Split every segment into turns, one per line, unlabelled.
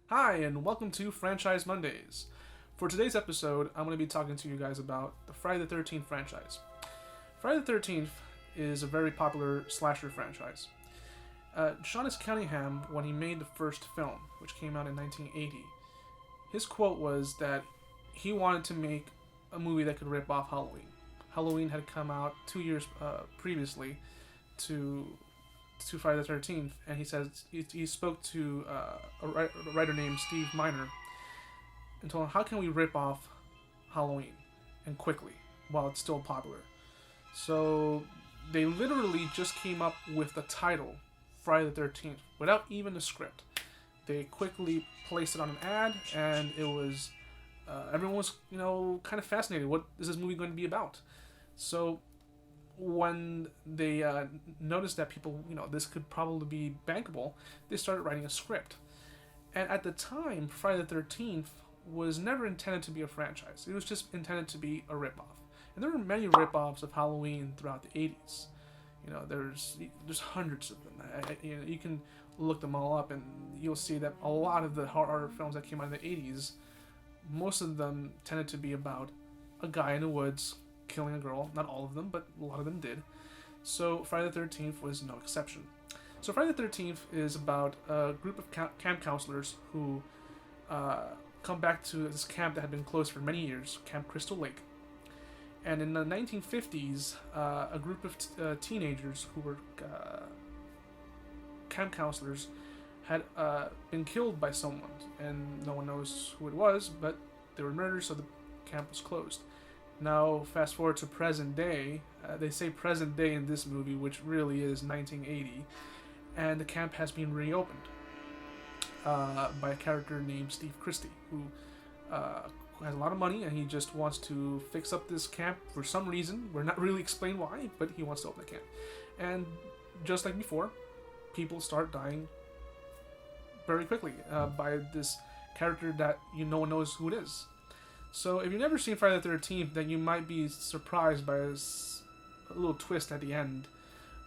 Hi, and welcome to Franchise Mondays. For today's episode, I'm going to be talking to you guys about the Friday the 13th franchise. Friday the 13th is a very popular slasher franchise. Sean S. Cunningham, when he made the first film, which came out in 1980, his quote was that he wanted to make a movie that could rip off Halloween. Halloween had come out 2 years previously to Friday the 13th, and he says he spoke to a writer named Steve Miner and told him, how can we rip off Halloween and quickly while it's still popular? So they literally just came up with the title Friday the 13th without even a script. They quickly placed it on an ad, and it was everyone was kind of fascinated. What is this movie going to be about? So when they noticed that people, this could probably be bankable, they started writing a script. And at the time, Friday the 13th was never intended to be a franchise. It was just intended to be a ripoff. And there were many ripoffs of Halloween throughout the 80s. There's hundreds of them. You can look them all up, and you'll see that a lot of the horror films that came out in the 80s, most of them tended to be about a guy in the woods killing a girl. Not all of them, but a lot of them did. So Friday the 13th was no exception. So Friday the 13th is about a group of camp counselors who come back to this camp that had been closed for many years, Camp Crystal Lake. And in the 1950s, a group of teenagers who were camp counselors had been killed by someone, and no one knows who it was, but they were murdered, so the camp was closed. Now, fast forward to present day. They say present day in this movie, which really is 1980, and the camp has been reopened by a character named Steve Christie, who has a lot of money, and he just wants to fix up this camp for some reason. We're not really explained why, but he wants to open the camp. And just like before, people start dying very quickly by this character that no one knows who it is. So if you've never seen Friday the 13th, then you might be surprised by a little twist at the end.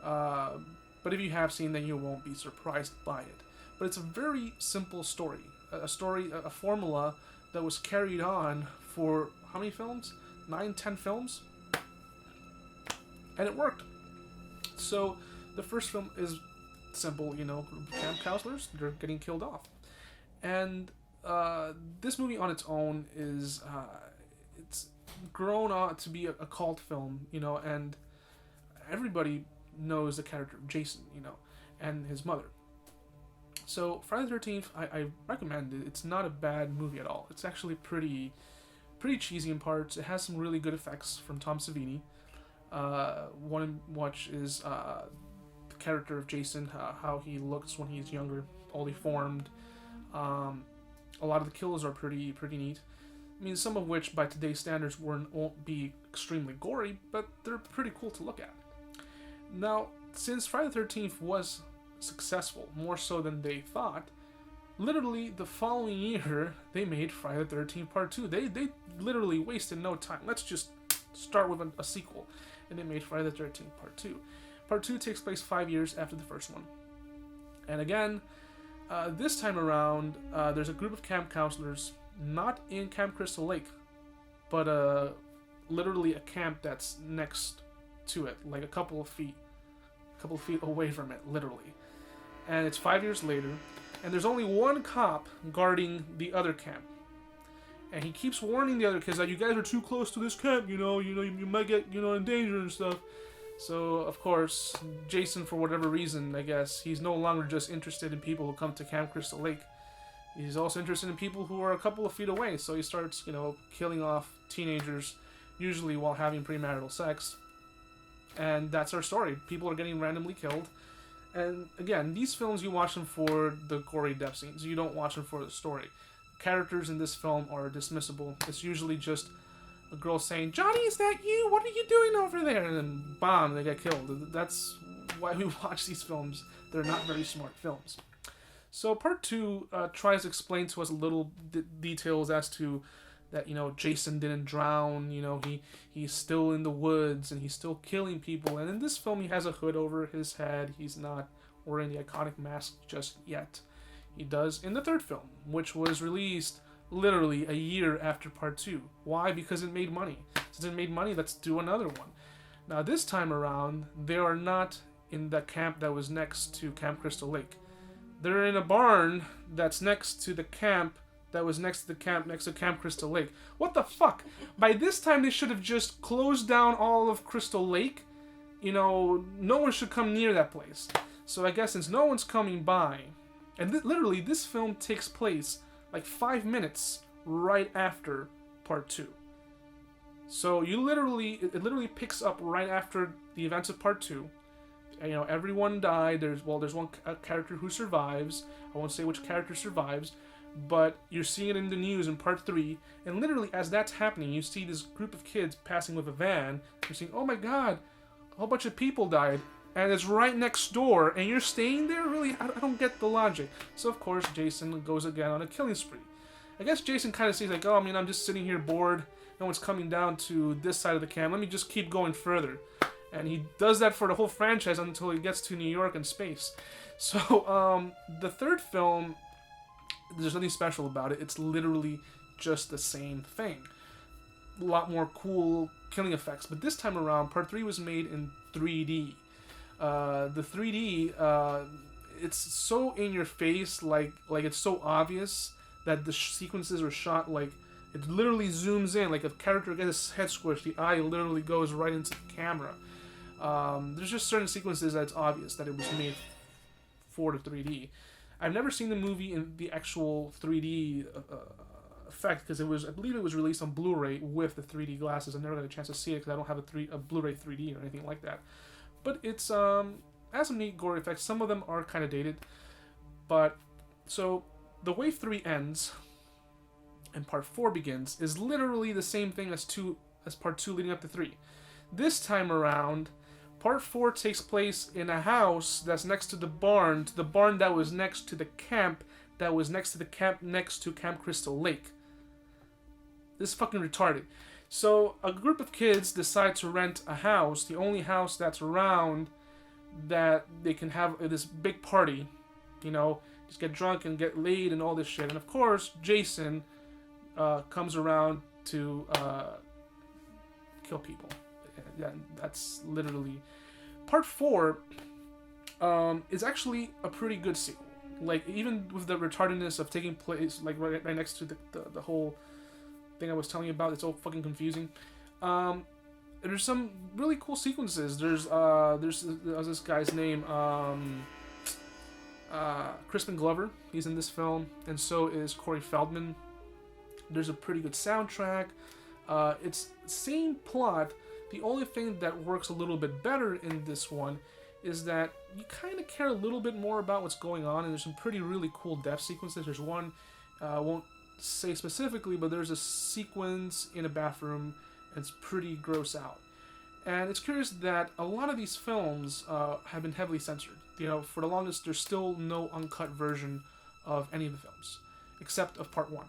But if you have seen, then you won't be surprised by it. But it's a very simple story. A formula that was carried on for how many films? 9, 10 films? And it worked. So the first film is simple, camp counselors, they're getting killed off. And this movie on its own is it's grown on to be a cult film, and everybody knows the character of Jason, and his mother. So Friday the 13th, I recommend it. It's not a bad movie at all. It's actually pretty cheesy in parts. It has some really good effects from Tom Savini. One watch is the character of Jason, how he looks when he's younger, all deformed. A lot of the kills are pretty neat. I mean, some of which, by today's standards, won't be extremely gory, but they're pretty cool to look at. Now, since Friday the 13th was successful, more so than they thought, literally the following year, they made Friday the 13th Part 2. They literally wasted no time. Let's just start with a sequel. And they made Friday the 13th Part 2. Part 2 takes place 5 years after the first one. And again, this time around, there's a group of camp counselors, not in Camp Crystal Lake, but literally a camp that's next to it, like a couple of feet away from it, literally. And it's 5 years later, and there's only one cop guarding the other camp. And he keeps warning the other kids that you guys are too close to this camp, you might get, in danger and stuff. So, of course, Jason, for whatever reason, I guess, he's no longer just interested in people who come to Camp Crystal Lake. He's also interested in people who are a couple of feet away. So he starts, killing off teenagers, usually while having premarital sex. And that's our story. People are getting randomly killed. And again, these films, you watch them for the gory death scenes. You don't watch them for the story. Characters in this film are dismissible. It's usually just a girl saying, "Johnny, is that you? What are you doing over there?" And then, bam, they get killed. That's why we watch these films. They're not very smart films. So Part 2 tries to explain to us a little details as to that, Jason didn't drown, he's still in the woods and he's still killing people. And in this film, he has a hood over his head. He's not wearing the iconic mask just yet. He does in the third film, which was released literally a year after part 2. Why? Because it made money. Since it made money, let's do another one. Now, this time around, they are not in the camp that was next to Camp Crystal Lake. They're in a barn that's next to the camp that was next to Camp Crystal Lake. What the fuck? By this time, they should have just closed down all of Crystal Lake. You know, no one should come near that place. So I guess since no one's coming by, and literally this film takes place like 5 minutes right after part 2. So it literally picks up right after the events of part 2. And, you know, everyone died. There's one character who survives. I won't say which character survives, but you're seeing it in the news in part 3, and literally as that's happening, you see this group of kids passing with a van. You're seeing, oh my god, a whole bunch of people died, and it's right next door, and you're staying there? Really? I don't get the logic. So of course, Jason goes again on a killing spree. I guess Jason kind of sees like, oh, I mean, I'm just sitting here bored. No one's coming down to this side of the camp. Let me just keep going further. And he does that for the whole franchise until he gets to New York and space. So, the third film, there's nothing special about it. It's literally just the same thing. A lot more cool killing effects. But this time around, part 3 was made in 3D. The 3D, it's so in your face, like it's so obvious that the sequences are shot like, it literally zooms in, like a character gets his head squished, the eye literally goes right into the camera. There's just certain sequences that it's obvious that it was made for the 3D. I've never seen the movie in the actual 3D effect, because I believe it was released on Blu-ray with the 3D glasses. I never got a chance to see it because I don't have a Blu-ray 3D or anything like that. But it's has some neat gore effects. Some of them are kind of dated, but so the way 3 ends and part 4 begins is literally the same thing as part 2 leading up to 3. This time around, part 4 takes place in a house that's next to the barn that was next to the camp that was next to the camp next to Camp Crystal Lake. This is fucking retarded. So a group of kids decide to rent a house, the only house that's around that they can have this big party, you know, just get drunk and get laid and all this shit. And of course, Jason comes around to kill people. Yeah, that's literally part 4. Is actually a pretty good sequel. Like, even with the retardedness of taking place like right next to the whole thing I was telling you about, it's all fucking confusing. There's some really cool sequences. There's this guy's name, Crispin Glover. He's in this film, and so is Corey Feldman. There's a pretty good soundtrack. It's same plot. The only thing that works a little bit better in this one is that you kind of care a little bit more about what's going on, and there's some really cool death sequences. There's one, I won't say specifically, but there's a sequence in a bathroom, and it's pretty gross out. And it's curious that a lot of these films have been heavily censored. You know, for the longest, there's still no uncut version of any of the films, except of part 1.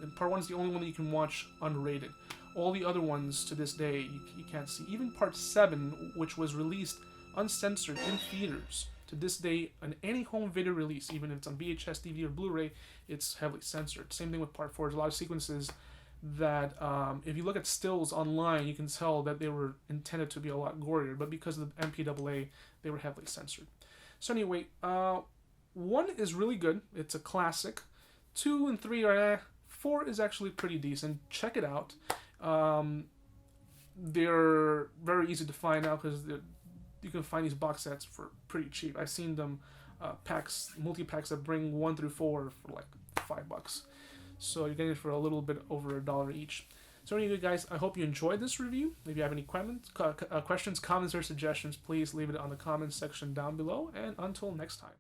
And part 1 is the only one that you can watch unrated. All the other ones, to this day, you can't see. Even part 7, which was released uncensored in theaters, to this day, on any home video release, even if it's on VHS, DVD, or Blu-ray, it's heavily censored. Same thing with part 4. There's a lot of sequences that, if you look at stills online, you can tell that they were intended to be a lot gorier, but because of the MPAA, they were heavily censored. So anyway, 1 is really good. It's a classic. 2 and 3 are 4 is actually pretty decent. Check it out. They're very easy to find out because you can find these box sets for pretty cheap. I've seen them multi-packs that bring 1 through 4 for like $5. So you're getting it for a little bit over $1 each. So anyway, guys, I hope you enjoyed this review. If you have any questions, comments, or suggestions, please leave it on the comments section down below. And until next time.